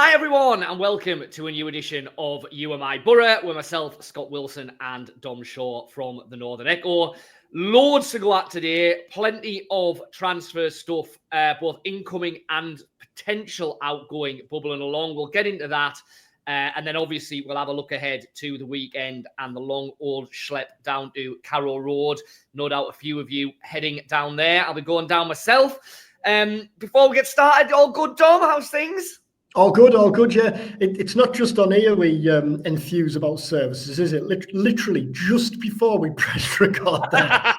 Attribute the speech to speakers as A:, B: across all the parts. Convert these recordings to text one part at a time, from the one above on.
A: Hi everyone, and welcome to a new edition of You Are My Boro with myself, Scott Wilson, and Dom Shaw from the Northern Echo. Loads to go at today, plenty of transfer stuff, both incoming and potential outgoing bubbling along. We'll get into that. And then obviously we'll have a look ahead to the weekend and the long old schlep down to Carrow Road. No doubt a few of you heading down there. I'll be going down myself. Before we get started, all good, Dom? How's things?
B: All good, yeah. It's not just on here we enthuse about services, is it? Literally, just before we pressed record there,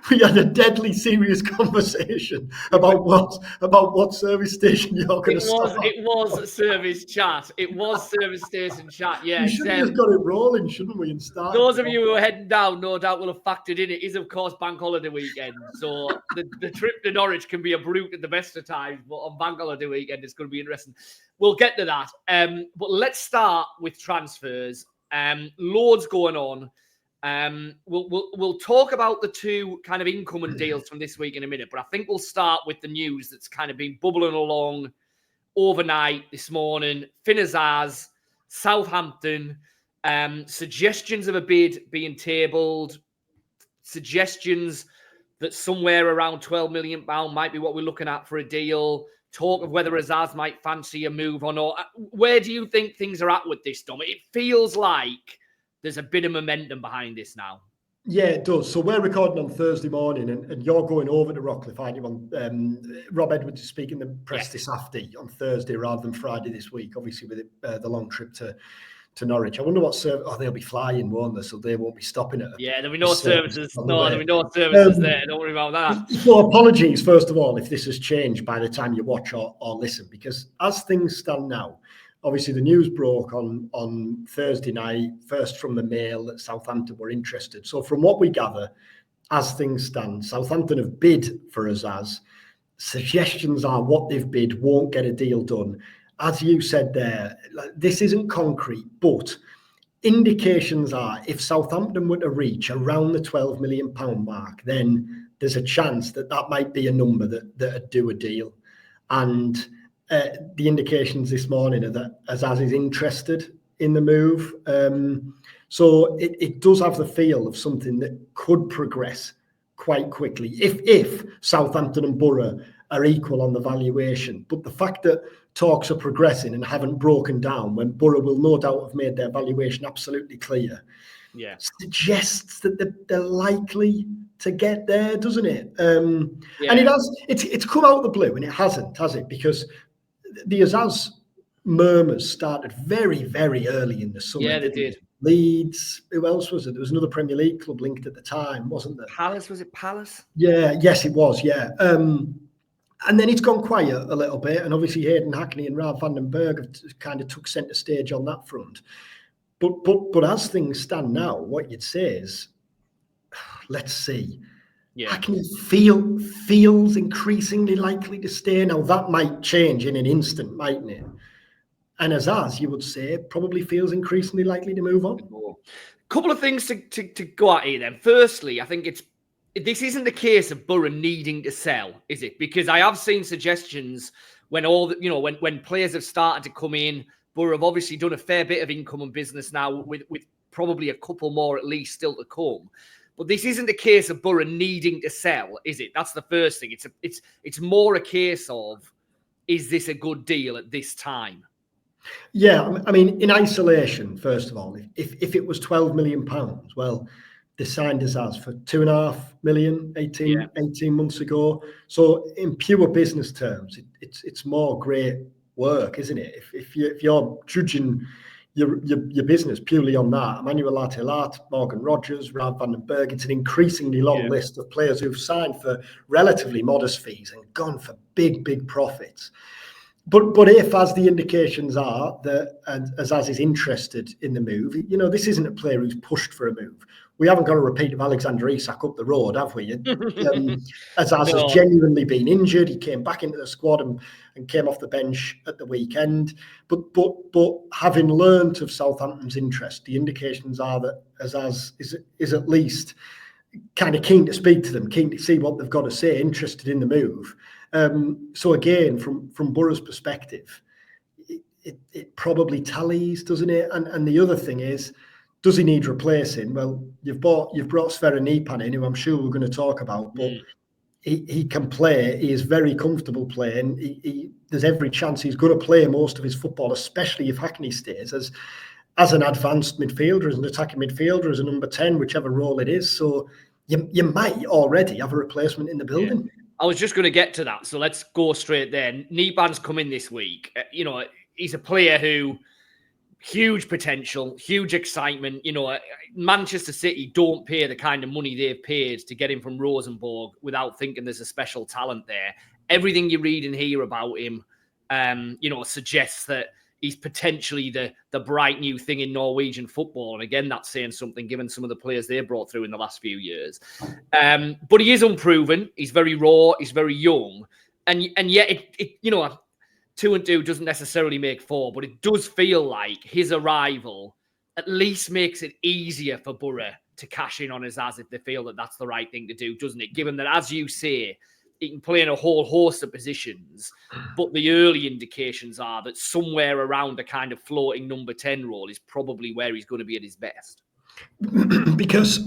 B: we had a deadly serious conversation about what service station you're going to stop.
A: It was service chat. It was service station chat, yeah.
B: We should have just got it rolling, shouldn't we, and started.
A: Those of you who are heading down, no doubt will have factored in. It is, of course, bank holiday weekend. So the trip to Norwich can be a brute at the best of times, but on bank holiday weekend, it's going to be interesting. We'll get to that. But let's start with transfers. Loads going on. We'll talk about the two kind of incoming deals from this week in a minute, but I think we'll start with the news that's kind of been bubbling along overnight this morning. Finn Azaz, Southampton, suggestions of a bid being tabled, suggestions that somewhere around £12 million might be what we're looking at for a deal. Talk of whether Azaz might fancy a move or not. Where do you think things are at with this, Dom? It feels like there's a bit of momentum behind this now.
B: Yeah, it does. So we're recording on Thursday morning, and you're going over to Rockcliffe, aren't you? Rob Edwards is speaking the press this afternoon on Thursday rather than Friday this week, obviously with the long trip to Norwich. I wonder what service. Oh, they'll be flying, won't they? So they won't be stopping it.
A: Yeah, there'll be no services. There'll be no services there. Don't worry about that.
B: So apologies, first of all, if this has changed by the time you watch or listen, because as things stand now, obviously the news broke on Thursday night, first from the Mail that Southampton were interested. So from what we gather, as things stand, Southampton have bid for Azaz. Suggestions are what they've bid won't get a deal done. As you said there, this isn't concrete, but indications are if Southampton were to reach around the £12 million mark, then there's a chance that might be a number that'd do a deal. And the indications this morning are that Azaz is interested in the move. So it does have the feel of something that could progress quite quickly if Southampton and Boro are equal on the valuation. But the fact that talks are progressing and haven't broken down when Boro will no doubt have made their valuation absolutely clear, suggests that they're likely to get there, doesn't it? And it's come out of the blue, and it hasn't, has it? Because the Azaz murmurs started very, very early in the summer.
A: Yeah, they did.
B: Leeds, who else was it? There was another Premier League club linked at the time, wasn't there?
A: Palace, was it Palace?
B: Yeah, yes, it was, yeah. And then it's gone quiet a little bit, and obviously Hayden Hackney and Ralph van den Berg have kind of took centre stage on that front. But as things stand now, what you'd say is, let's see. Yeah. Hackney feels increasingly likely to stay. Now, that might change in an instant, mightn't it? And Azaz, you would say, probably feels increasingly likely to move on.
A: A couple of things to go at here then. Firstly, I think this isn't the case of Boro needing to sell, is it? Because I have seen suggestions when when players have started to come in. Boro have obviously done a fair bit of income and business now, with probably a couple more at least still to come. But this isn't a case of Boro needing to sell, is it? That's the first thing. It's more a case of, is this a good deal at this time?
B: Yeah, I mean, in isolation, first of all, if it was £12 million, well, they signed Azaz for $2.5 million 18 months ago. So in pure business terms, it's more great work, isn't it? If you're judging your business purely on that, Emmanuel Latilat, Morgan Rogers, Ralph van den Berg, it's an increasingly long list of players who've signed for relatively modest fees and gone for big profits. But if, as the indications are, that Azaz is interested in the move, this isn't a player who's pushed for a move. We haven't got a repeat of Alexander Isak up the road, have we? Azaz has genuinely been injured. He came back into the squad and came off the bench at the weekend. But having learnt of Southampton's interest, the indications are that Azaz is at least kind of keen to speak to them, keen to see what they've got to say, interested in the move. So again, from Boro's perspective, it probably tallies, doesn't it? And the other thing is, does he need replacing? Well, you've brought Sverre Nypan in, who I'm sure we're going to talk about, but he can play. He is very comfortable playing. There's every chance he's going to play most of his football, especially if Hackney stays as an advanced midfielder, as an attacking midfielder, as a number 10, whichever role it is. So you might already have a replacement in the building.
A: Yeah. I was just going to get to that, so let's go straight there. Nypan's come in this week. He's a player who huge potential, huge excitement. Manchester City don't pay the kind of money they've paid to get him from Rosenborg without thinking there's a special talent there. Everything you read and hear about him, suggests that he's potentially the bright new thing in Norwegian football. And again, that's saying something given some of the players they brought through in the last few years. But he is unproven. He's very raw. He's very young. And yet, 2 and 2 doesn't necessarily make 4, but it does feel like his arrival at least makes it easier for Boro to cash in on Azaz if they feel that that's the right thing to do, doesn't it? Given that, as you say, he can play in a whole host of positions, but the early indications are that somewhere around a kind of floating number 10 role is probably where he's going to be at his best.
B: Because,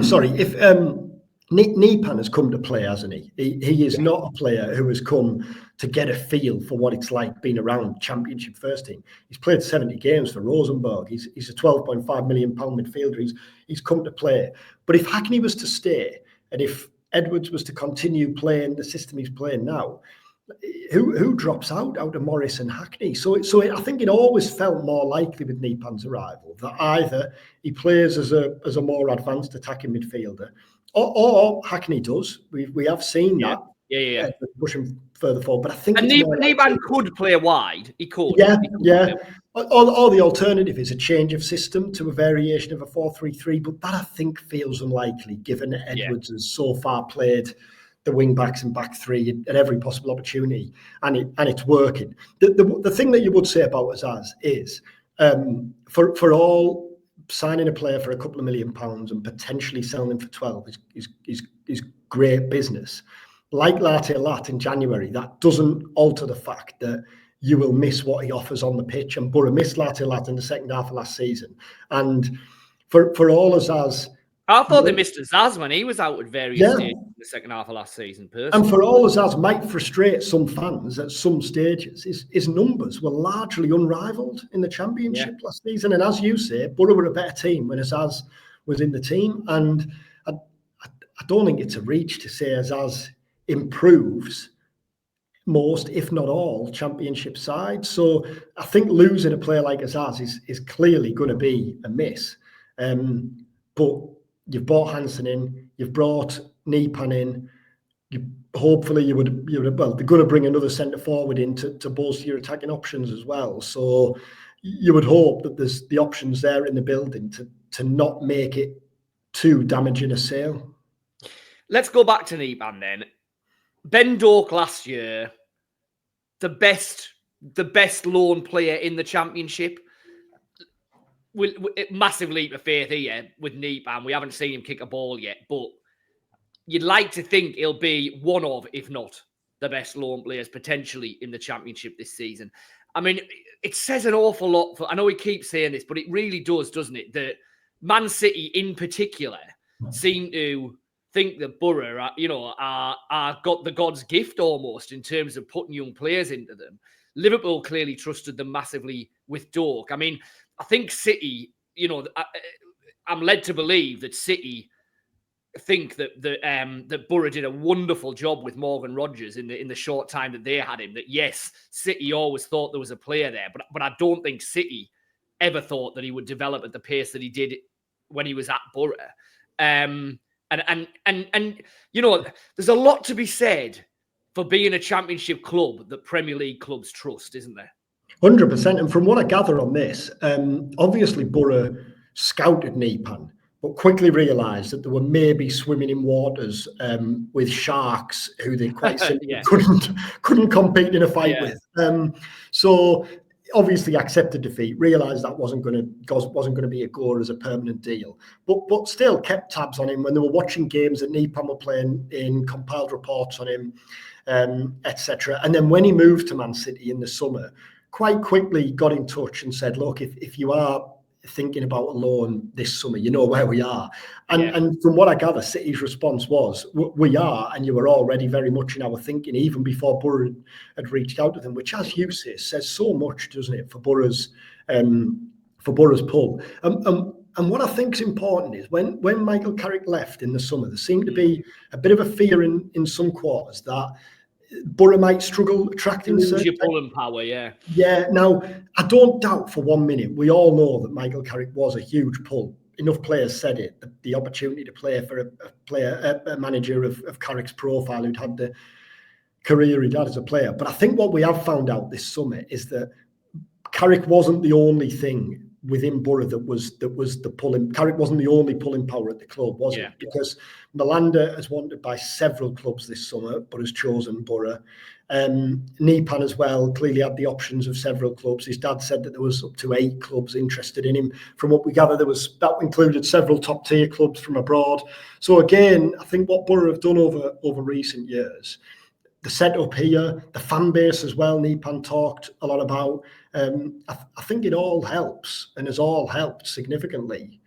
B: sorry, if Nypan has come to play, hasn't he? He is not a player who has come to get a feel for what it's like being around Championship first team. He's played 70 games for Rosenborg. He's a £12.5 million midfielder. He's come to play. But if Hackney was to stay, and if Edwards was to continue playing the system he's playing now, who drops out of Morris and Hackney? So I think it always felt more likely with Nypan's arrival that either he plays as a more advanced attacking midfielder, or Hackney does. We have seen that.
A: Yeah.
B: Pushing further forward, but I think
A: Nypan could play wide. He could.
B: Yeah. Or the alternative is a change of system to a variation of a 4-3-3, but that I think feels unlikely given that Edwards has so far played the wing backs and back three at every possible opportunity, and it's working. The thing that you would say about Azaz is for all signing a player for a couple of £1 million and potentially selling him for 12 is great business. Like Latte Lat in January, that doesn't alter the fact that you will miss what he offers on the pitch. And Boro missed Latte Lat in the second half of last season. And for all Azaz,
A: I thought they missed Azaz when he was out at various stages in the second half of last season, personally.
B: And for all Azaz might frustrate some fans at some stages, his numbers were largely unrivaled in the Championship last season. And as you say, Boro were a better team when Azaz was in the team. And I don't think it's a reach to say Azaz improves most, if not all, Championship sides. So I think losing a player like Azaz is clearly going to be a miss. But you've brought Hansen in, you've brought Nypan in. Hopefully you would well, they're going to bring another centre forward in to bolster your attacking options as well. So you would hope that there's the options there in the building to not make it too damaging a sale.
A: Let's go back to Nypan then. Ben Doak last year, the best loan player in the Championship. Massive leap of faith here with Nypan. We haven't seen him kick a ball yet, but you'd like to think he'll be one of, if not the best loan players potentially in the Championship this season. I mean, it says an awful lot. I know we keep saying this, but it really does, doesn't it? That Man City in particular seem to think that Boro are got the God's gift almost in terms of putting young players into them. Liverpool clearly trusted them massively with Doak. I mean, I think City, I'm led to believe that City think that Boro did a wonderful job with Morgan Rogers in the short time that they had him. That yes, City always thought there was a player there, but I don't think City ever thought that he would develop at the pace that he did when he was at Boro. And there's a lot to be said for being a Championship club that Premier League clubs trust, isn't there?
B: 100%. And from what I gather on this, obviously Boro scouted Nypan, but quickly realised that they were maybe swimming in waters with sharks who they quite simply couldn't compete in a fight with. So obviously accepted defeat, realised that wasn't going to be a go as a permanent deal, but still kept tabs on him when they were watching games that Nypan were playing in, compiled reports on him, etc. And then when he moved to Man City in the summer, quite quickly got in touch and said, look, if you are thinking about a loan this summer, you know where we are. And from what I gather, City's response was, we are, and you were already very much in our thinking, even before Boro had reached out to them, which, as you say, says so much, doesn't it, for Boro's pull. And what I think is important is when Michael Carrick left in the summer, there seemed to be a bit of a fear in some quarters that Boro might struggle attracting
A: lose your pulling power,
B: Yeah. Now, I don't doubt for 1 minute. We all know that Michael Carrick was a huge pull. Enough players said it. The opportunity to play for a manager of Carrick's profile who'd had the career he'd had as a player. But I think what we have found out this summer is that Carrick wasn't the only thing within Boro that was the pulling. Carrick wasn't the only pulling power at the club, was it? Because Malanda is wanted by several clubs this summer, but has chosen Boro. Nypan as well clearly had the options of several clubs. His dad said that there was up to 8 clubs interested in him. From what we gather, that included several top tier clubs from abroad. So again, I think what Boro have done over recent years, the setup here, the fan base as well, Nypan talked a lot about. I think it all helps and has all helped significantly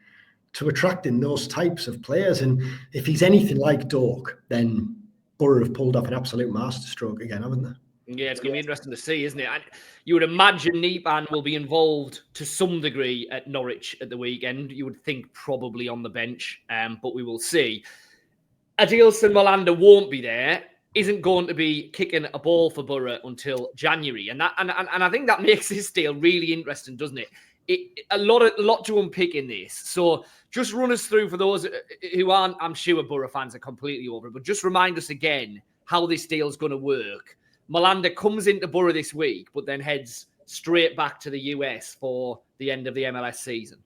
B: to attracting those types of players. And if he's anything like Dork, then Boro have pulled off an absolute masterstroke again, haven't they?
A: Yeah, it's going to be interesting to see, isn't it? And you would imagine Nypan will be involved to some degree at Norwich at the weekend. You would think probably on the bench, but we will see. Adilson Malanda won't be there. Isn't going to be kicking a ball for Boro until January, and I think that makes this deal really interesting, doesn't it? A lot to unpick in this. So just run us through for those who aren't. I'm sure Boro fans are completely over it, but just remind us again how this deal is going to work. Malanda comes into Boro this week, but then heads straight back to the US for the end of the MLS season.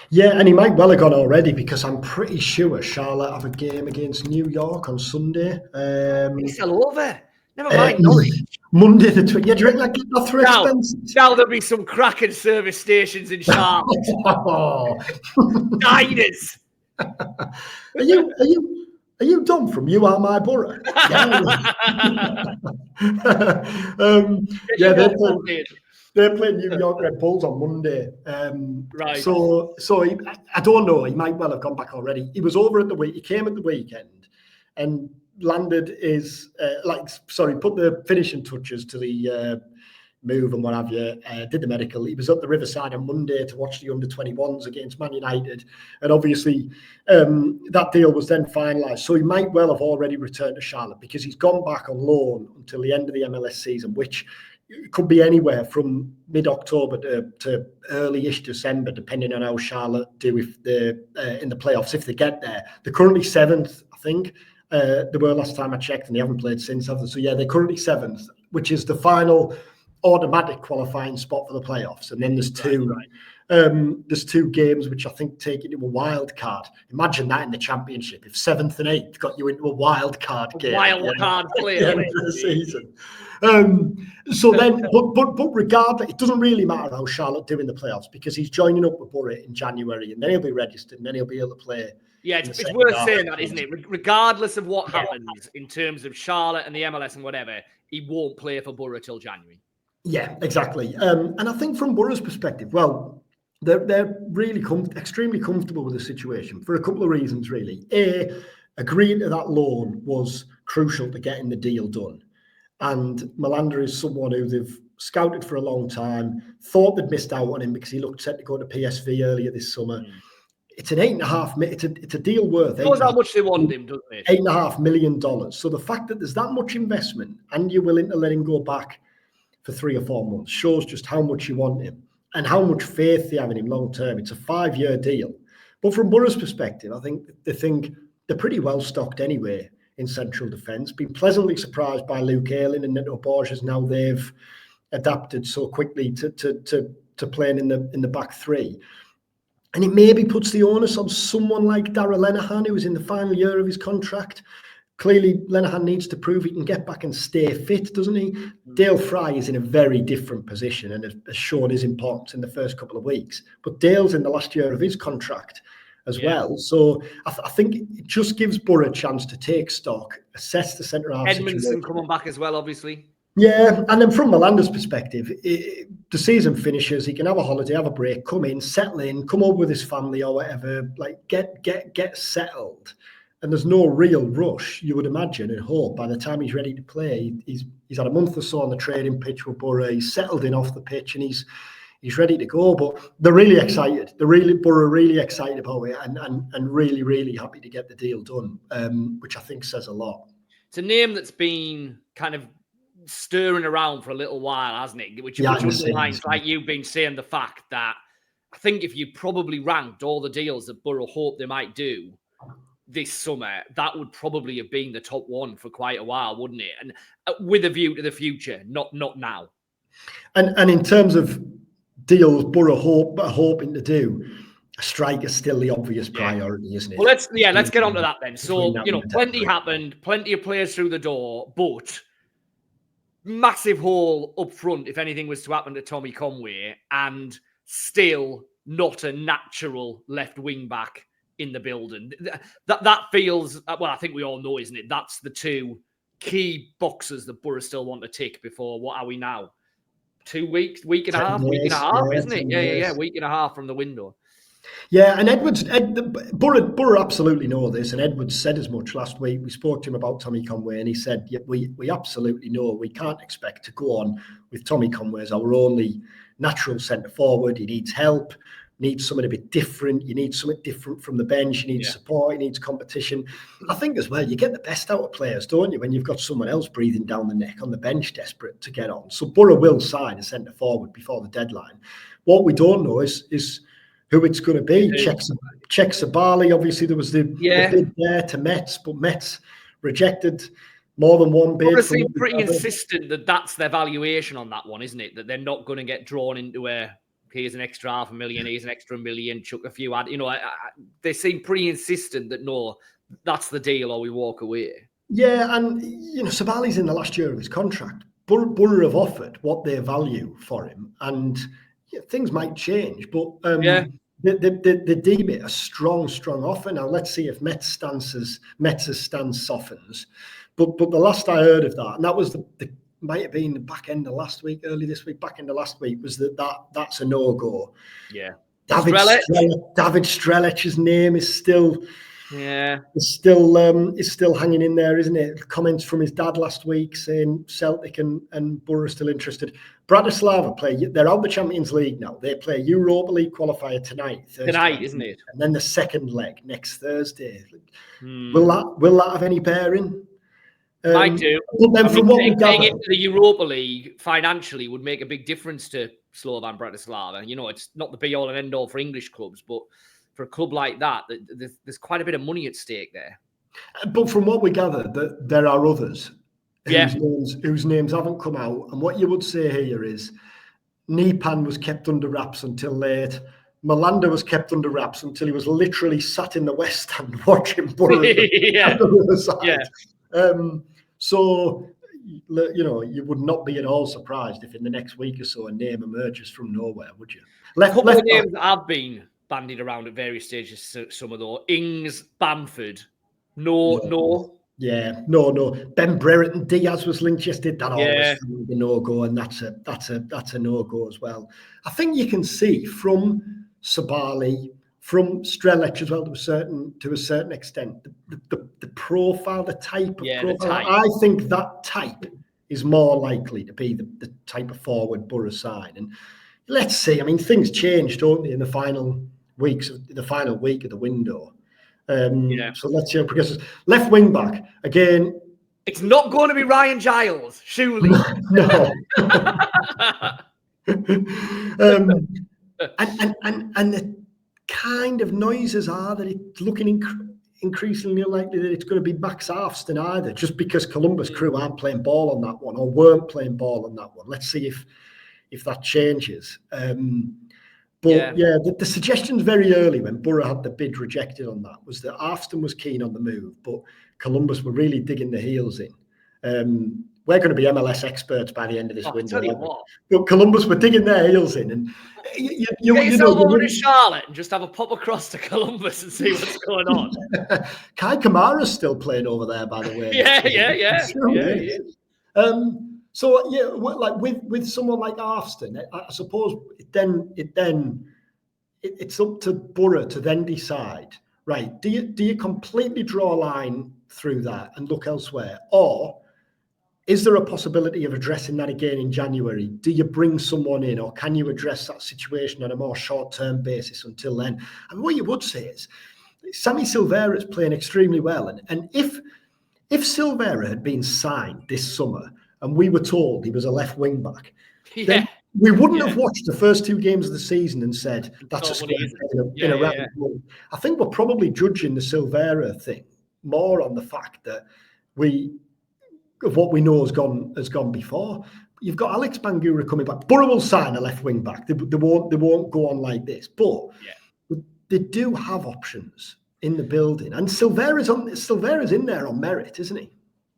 B: Yeah, and he might well have gone already because I'm pretty sure Charlotte have a game against New York on Sunday.
A: It's all over. Never mind Norwich.
B: Monday the 20th. Yeah, do you reckon that get through expenses?
A: Now there'll be some cracking service stations in Charlotte. Diners.
B: Are you done from You Are My Boro? They're playing New York Red Bulls on Monday.
A: Right.
B: So I don't know. He might well have gone back already. He was over at the week. He came at the weekend and landed put the finishing touches to the move and what have you. Did the medical. He was at the Riverside on Monday to watch the under-21s against Man United, and obviously that deal was then finalised. So he might well have already returned to Charlotte because he's gone back on loan until the end of the MLS season, which could be anywhere from mid-October to early-ish December, depending on how Charlotte do if they're in the playoffs, if they get there. They're currently 7th, I think. They were last time I checked, and they haven't played since, have they? So, yeah, they're currently 7th, which is the final automatic qualifying spot for the playoffs. And then there's two games which I think take you to a wild card. Imagine that in the Championship. If 7th and 8th got you into a wild card game.
A: Wild card play at
B: the end of the season. So then, but regardless, it doesn't really matter how Charlotte do in the playoffs because he's joining up with Boro in January and then he'll be registered and then he'll be able to play.
A: Yeah, it's worth saying that, isn't it? Regardless of what happens in terms of Charlotte and the MLS and whatever, he won't play for Boro till January. Yeah,
B: exactly. And I think from Boro's perspective, well, they're really extremely comfortable with the situation for a couple of reasons, really. Agreeing to that loan was crucial to getting the deal done. And Melander is someone who they've scouted for a long time, thought they'd missed out on him because he looked set to go to PSV earlier this summer. It's an it's a deal worth.
A: Knows how much they want him, doesn't it?
B: $8.5 million. So the fact that there's that much investment and you're willing to let him go back for 3 or 4 months shows just how much you want him and how much faith they have in him long term. It's a 5-year deal. But from Boro's perspective, I think they're pretty well stocked anyway in central defence. Been pleasantly surprised by Luke Ayling and Neto Borges. Now they've adapted so quickly to playing in the back three. And it maybe puts the onus on someone like Darragh Lenihan, who is in the final year of his contract. Clearly, Lenihan needs to prove he can get back and stay fit, doesn't he? Dale Fry is in a very different position and has shown his importance in the first couple of weeks. But Dale's in the last year of his contract as well. So I think it just gives Boro a chance to take stock, assess the centre-half situation.
A: Edmondson coming back as well, obviously.
B: Yeah, and then from Melander's perspective, the season finishes, he can have a holiday, have a break, come in, settle in, come over with his family or whatever, like get settled. And there's no real rush, you would imagine and hope. By the time he's ready to play, he's had a month or so on the training pitch with Boro. He's settled in off the pitch and he's ready to go. But they're really excited. Boro are really excited about it and really, really happy to get the deal done, which I think says a lot.
A: It's a name that's been kind of stirring around for a little while, hasn't it? Which underlines, like you've been saying, the fact that I think if you probably ranked all the deals that Boro hope they might do this summer, that would probably have been the top one for quite a while, wouldn't it? And with a view to the future, not now.
B: And in terms of deals Boro hoping to do, a striker's still the obvious priority, isn't it?
A: Well, let's get on to that then. So, plenty happened, plenty of players through the door, but massive hole up front if anything was to happen to Tommy Conway, and still not a natural left wing back in the building. That feels, well, I think we all know, isn't it? That's the two key boxes that Boro still want to tick before, what are we now? 2 weeks, week and a half, isn't it? Yeah, week and a half from the window.
B: Yeah, and Boro absolutely know this, and Edwards said as much last week. We spoke to him about Tommy Conway, and he said, yeah, we absolutely know we can't expect to go on with Tommy Conway as our only natural centre forward. He needs help, needs something a bit different. You need something different from the bench. You need support. You need competition. I think as well, you get the best out of players, don't you, when you've got someone else breathing down the neck on the bench, desperate to get on. So Boro will sign a centre forward before the deadline. What we don't know is who it's going to be. Czech Sabali, obviously there was the bid there to Metz, but Metz rejected more than one bid.
A: Boro seem pretty insistent that that's their valuation on that one, isn't it? That they're not going to get drawn into here's an extra $500,000, here's an extra $1 million, chuck a few ad. They seem pretty insistent that no, that's the deal or we walk away.
B: Yeah, and Sabali's in the last year of his contract. Boro have offered what they value for him, and things might change, but they deem it a strong offer. Now let's see if Metz's stance softens. But the last I heard of that, and that was the might have been the back end of last week, early this week, back end of last week, was that's a no-go.
A: Yeah.
B: David Strelich's name is still hanging in there, isn't it? Comments from his dad last week saying Celtic and Boro are still interested. Bratislava they're out of the Champions League now. They play Europa League qualifier Thursday,
A: tonight, isn't it?
B: And then the second leg next Thursday. Will that have any bearing?
A: Might do.
B: But then from what we gather,
A: into the Europa League financially would make a big difference to Slovan Bratislava. It's not the be all and end all for English clubs, but for a club like that, there's quite a bit of money at stake there.
B: But from what we gather, there are others whose names haven't come out. And what you would say here is Nypan was kept under wraps until late. Melander was kept under wraps until he was literally sat in the West Stand watching Boro. So, you would not be at all surprised if in the next week or so a name emerges from nowhere, would you?
A: A couple of names that have been bandied around at various stages, some of those. Ings, Bamford. No.
B: Yeah, no. Ben Brereton Diaz was linked yesterday. That always feels a no-go, and that's a no-go as well. I think you can see from Sabali, from Strelic as well to a certain extent, the profile, the type of profile. I think that type is more likely to be the type of forward Boro sign. And let's see. I mean, things change, don't they, in the final week of the window. So let's see how it progresses. Left wing back again.
A: It's not going to be Ryan Giles, surely.
B: No. And the kind of noises are that it's looking increasingly unlikely that it's going to be Max Arfston either, just because Columbus Crew aren't playing ball on that one or weren't playing ball on that one. Let's see if that changes. The suggestions very early when Boro had the bid rejected on that was that Arfston was keen on the move, but Columbus were really digging their heels in. We're going to be MLS experts by the end of this window.
A: Tell you what.
B: But Columbus were digging their heels in, and
A: get yourself over to Charlotte and just have a pop across to Columbus and see what's going on.
B: Kai Kamara's still playing over there, by the way.
A: Yeah.
B: So yeah, like with someone like Arfston, I suppose it's up to Boro to then decide. Right? Do you completely draw a line through that and look elsewhere, or is there a possibility of addressing that again in January? Do you bring someone in, or can you address that situation on a more short-term basis until then? And what you would say is, Sammy Silvera is playing extremely well, and if Silvera had been signed this summer and we were told he was a left wing back, then we wouldn't have watched the first 2 games of the season and said that's a square in a round. I think we're probably judging the Silvera thing more on the fact that of what we know has gone before. You've got Alex Bangura coming back. Boro will sign a left wing back. They won't go on like this, but they do have options in the building, and Silvera's in there on merit, isn't he?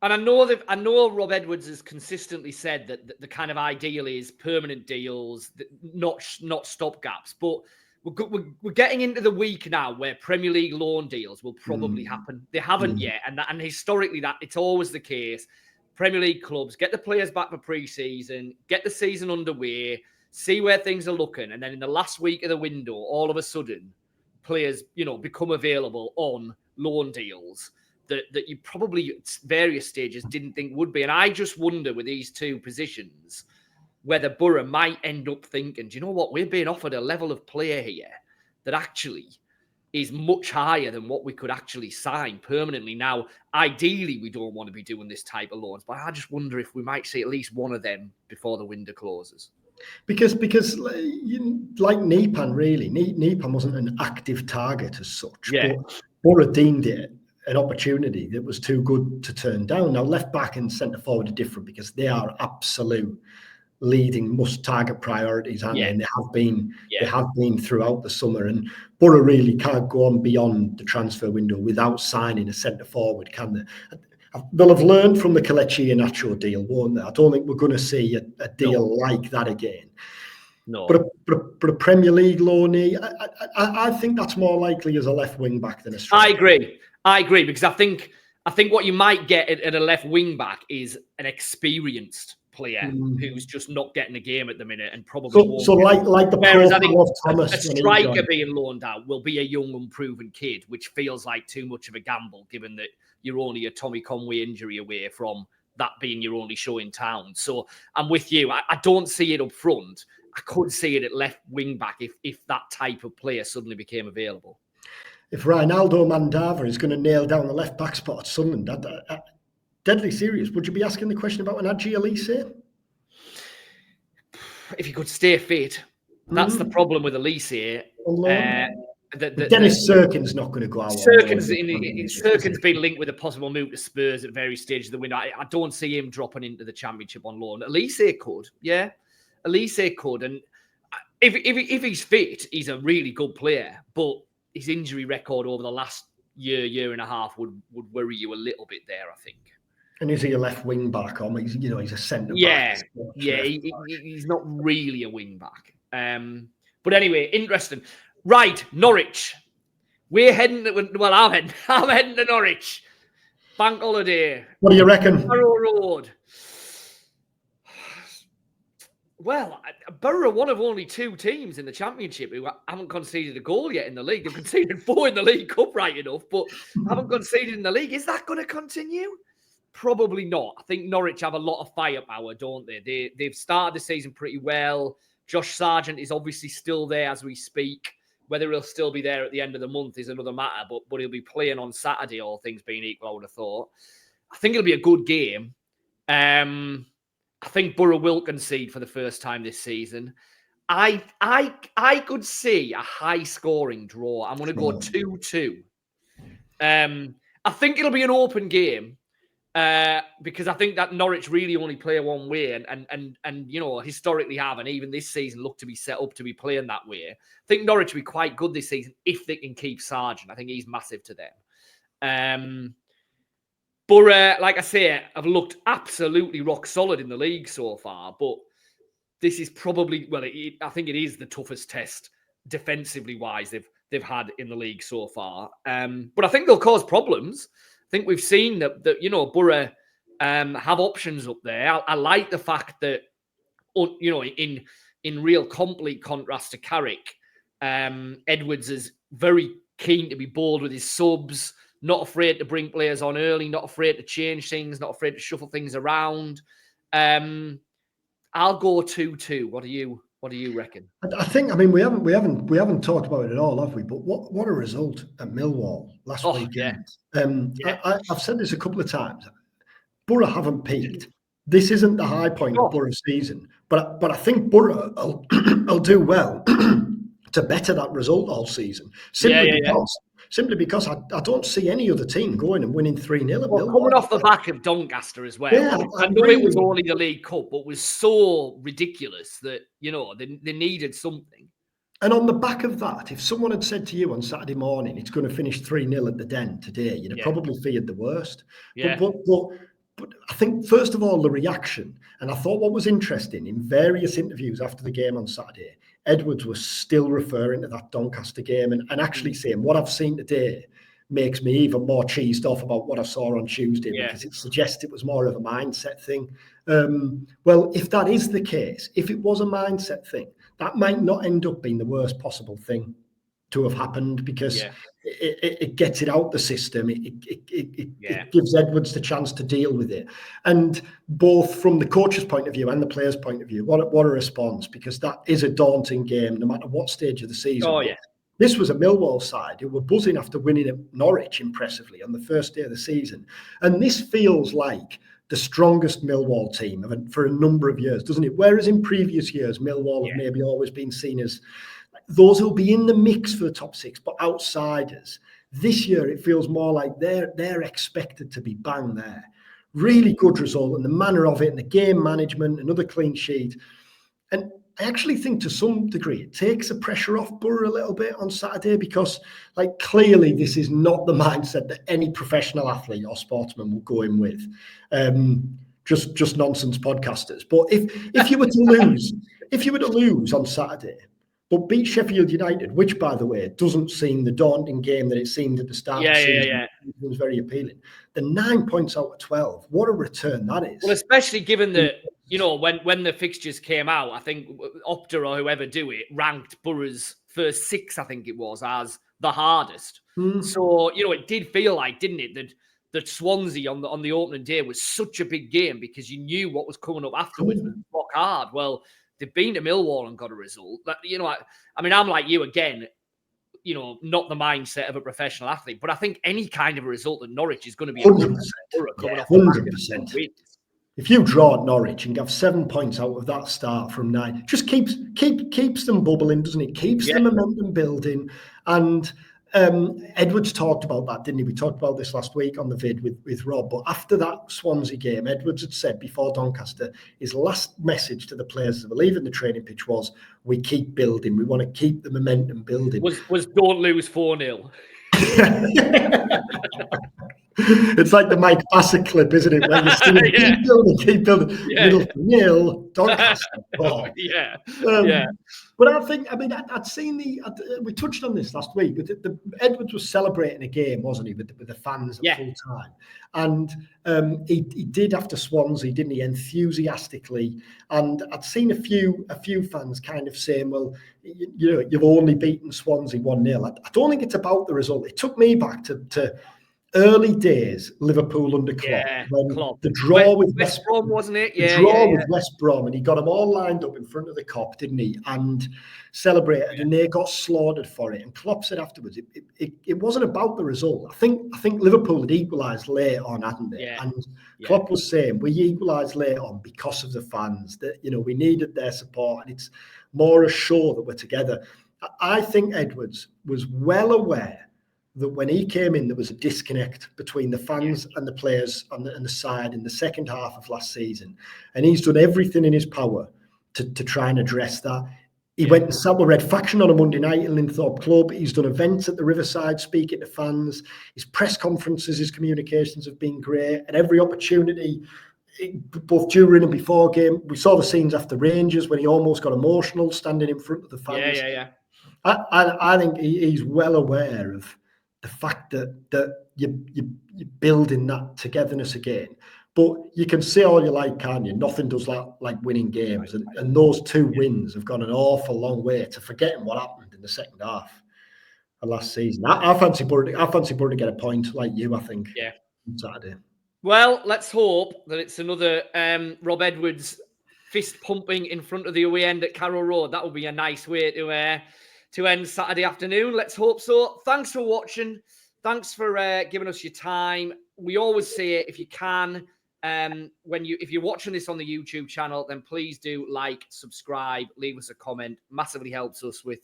A: And I know Rob Edwards has consistently said that the kind of ideal is permanent deals, not stopgaps. But we're getting into the week now where Premier League loan deals will probably happen. They haven't yet, and historically that it's always the case. Premier League clubs get the players back for pre-season, get the season underway, see where things are looking, and then in the last week of the window, all of a sudden, players become available on loan deals that you probably at various stages didn't think would be. And I just wonder with these 2 positions whether Boro might end up thinking, do you know what, we're being offered a level of player here that actually is much higher than what we could actually sign permanently. Now, ideally, we don't want to be doing this type of loans, but I just wonder if we might see at least one of them before the window closes.
B: Because like Nypan, really, Nypan wasn't an active target as such, but Boro deemed it an opportunity that was too good to turn down. Now, left back and centre forward are different because they are absolute leading must-target priorities, aren't they? And they have been throughout the summer. And Boro really can't go on beyond the transfer window without signing a centre forward, can they? They'll have learned from the Kelechi Iheanacho deal, won't they? I don't think we're going to see a deal like that again.
A: No.
B: But a Premier League loanee, I think that's more likely as a left wing back than a striker.
A: I agree because I think what you might get at a left wing back is an experienced player who's just not getting a game at the minute and probably won't.
B: So like the profile of Thomas,
A: a striker being loaned out will be a young, unproven kid, which feels like too much of a gamble given that you're only a Tommy Conway injury away from that being your only show in town. So I'm with you. I don't see it up front. I could see it at left wing back if that type of player suddenly became available.
B: If Ronaldo Mandava is going to nail down the left back spot at Sunderland, deadly serious. Would you be asking the question about an Adji Elise?
A: If he could stay fit, that's the problem with Elise.
B: Dennis Serkin's not going to go out.
A: Serkin's been linked with a possible move to Spurs at various stages of the window. I don't see him dropping into the Championship on loan. Elise could, Elise could, and if he's fit, he's a really good player. But his injury record over the last year and a half would worry you a little bit there, I think.
B: And is he a left wing back, or he's a centre
A: back? He's not really a wing back. But anyway, interesting. Right, Norwich. We're heading to, well, I'm heading to Norwich. Bank holiday.
B: What do you reckon?
A: Borough Road. Well, Borough are one of only 2 teams in the Championship who haven't conceded a goal yet in the league. They've conceded 4 in the League Cup, right enough, but haven't conceded in the league. Is that going to continue? Probably not. I think Norwich have a lot of firepower, don't they? They've started the season pretty well. Josh Sargent is obviously still there as we speak. Whether he'll still be there at the end of the month is another matter, but he'll be playing on Saturday, all things being equal, I would have thought. I think it'll be a good game. I think Borough will concede for the first time this season. I could see a high-scoring draw. I'm going to go 2-2. I think it'll be an open game because I think that Norwich really only play one way and historically have, and even this season look to be set up to be playing that way. I think Norwich will be quite good this season if they can keep Sargent. I think he's massive to them. Borough, like I say, have looked absolutely rock solid in the league so far, but this is probably, I think it is the toughest test defensively wise they've had in the league so far. But I think they'll cause problems. I think we've seen that Borough have options up there. I like the fact that, you know, in real complete contrast to Carrick, Edwards is very keen to be bold with his subs, not afraid to bring players on early, not afraid to change things, not afraid to shuffle things around. I'll go 2-2. What do you reckon?
B: I think. I mean, we haven't talked about it at all, have we? But what a result at Millwall last weekend.
A: Yeah.
B: I've said this a couple of times. Boro haven't peaked. This isn't the high point of Boro's season, but I think Boro will do well to better that result all season. Simply because I don't see any other team going and winning 3-0 at Millwall.
A: Coming off the back of Doncaster as well.
B: Yeah,
A: I know it was only the League Cup, but it was so ridiculous that, you know, they needed something.
B: And on the back of that, if someone had said to you on Saturday morning, it's going to finish 3-0 at the Den today, you'd have probably feared the worst.
A: Yeah.
B: But I think, first of all, the reaction, and I thought what was interesting in various interviews after the game on Saturday, Edwards was still referring to that Doncaster game and actually saying, what I've seen today makes me even more cheesed off about what I saw on Tuesday, because it suggests it was more of a mindset thing. Well, if that is the case, if it was a mindset thing, that might not end up being the worst possible thing to have happened, because it gets it out the system. It gives Edwards the chance to deal with it. And both from the coach's point of view and the player's point of view, what a response, because that is a daunting game no matter what stage of the season.
A: Oh, yeah.
B: This was a Millwall side who were buzzing after winning at Norwich impressively on the first day of the season. And this feels like the strongest Millwall team for a number of years, doesn't it? Whereas in previous years, Millwall have maybe always been seen as those who'll be in the mix for the top six, but outsiders. This year, it feels more like they're expected to be bang there. Really good result, and the manner of it, and the game management, another clean sheet. And I actually think to some degree it takes the pressure off Boro a little bit on Saturday, because like clearly this is not the mindset that any professional athlete or sportsman will go in with. Just nonsense podcasters. But if you were to lose on Saturday, but beat Sheffield United, which by the way doesn't seem the daunting game that it seemed at the start of the season. It was very appealing. The 9 points out of 12, what a return that is.
A: Well, especially given that, you know, when the fixtures came out, I think Opta or whoever do it ranked Boro's first 6, I think it was, as the hardest. So, you know, it did feel like, didn't it, that Swansea on the opening day was such a big game, because you knew what was coming up afterwards was rock hard. Well, they've been to Millwall and got a result. That, you know, I mean, I'm like you again, you know, not the mindset of a professional athlete, but I think any kind of a result at Norwich is going to be
B: 100%.
A: 100%.
B: If you draw at Norwich and have 7 points out of that start from 9, just keeps them bubbling, doesn't it? Keeps the momentum building. And Edwards talked about that, didn't he? We talked about this last week on the vid with Rob. But after that Swansea game, Edwards had said before Doncaster, his last message to the players that were leaving the training pitch was, we keep building. We want to keep the momentum building.
A: Was don't lose 4-0.
B: It's like the Mike Bassett clip, isn't it? Where you see keep building. Middle to nil, Doncaster. But I think, I mean, I'd seen we touched on this last week, but Edwards was celebrating a game, wasn't he, with the fans at full time. And he did after Swansea, didn't he, enthusiastically. And I'd seen a few fans kind of saying, well, you know, you've only beaten Swansea 1-0. I don't think it's about the result. It took me back to early days, Liverpool under Klopp. The draw with West Brom, wasn't it? With West Brom, and he got them all lined up in front of the Kop, didn't he? And celebrated, and they got slaughtered for it. And Klopp said afterwards, it wasn't about the result. I think Liverpool had equalised late on, hadn't they? And Klopp was saying, we equalised late on because of the fans, that, you know, we needed their support, and it's more a show that we're together. I think Edwards was well aware that when he came in, there was a disconnect between the fans and the players on the side in the second half of last season. And he's done everything in his power to try and address that. He went and sat with Red Faction on a Monday night in Linthorpe Club. He's done events at the Riverside speaking to fans. His press conferences, his communications have been great. At every opportunity, both during and before game, we saw the scenes after Rangers when he almost got emotional standing in front of the fans. I think he's well aware of the fact that you're building that togetherness again. But you can say all you like, can't you? Nothing does that like winning games. And those 2 wins have gone an awful long way to forgetting what happened in the second half of last season. I fancy Boro to get a point like you, I think, on Saturday.
A: Well, let's hope that it's another Rob Edwards fist pumping in front of the away end at Carrow Road. That would be a nice way to end Saturday afternoon. Let's hope so. Thanks for watching. Thanks for giving us your time. We always say, if you can, if you're watching this on the YouTube channel, then please do like, subscribe, leave us a comment. Massively helps us with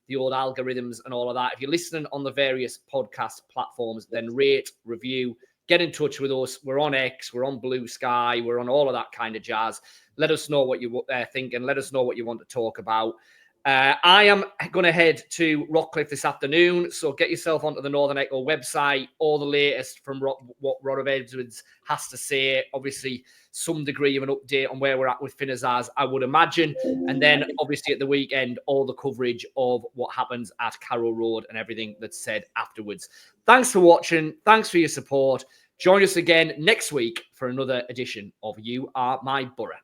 A: the old algorithms and all of that. If you're listening on the various podcast platforms, then rate, review, get in touch with us. We're on X, we're on Bluesky, we're on all of that kind of jazz. Let us know what you think and let us know what you want to talk about. I am going to head to Rockcliffe this afternoon, so get yourself onto the Northern Echo website. All the latest from what Rob Edwards has to say. Obviously, some degree of an update on where we're at with Finn Azaz, I would imagine. And then, obviously, at the weekend, all the coverage of what happens at Carrow Road and everything that's said afterwards. Thanks for watching. Thanks for your support. Join us again next week for another edition of You Are My Boro.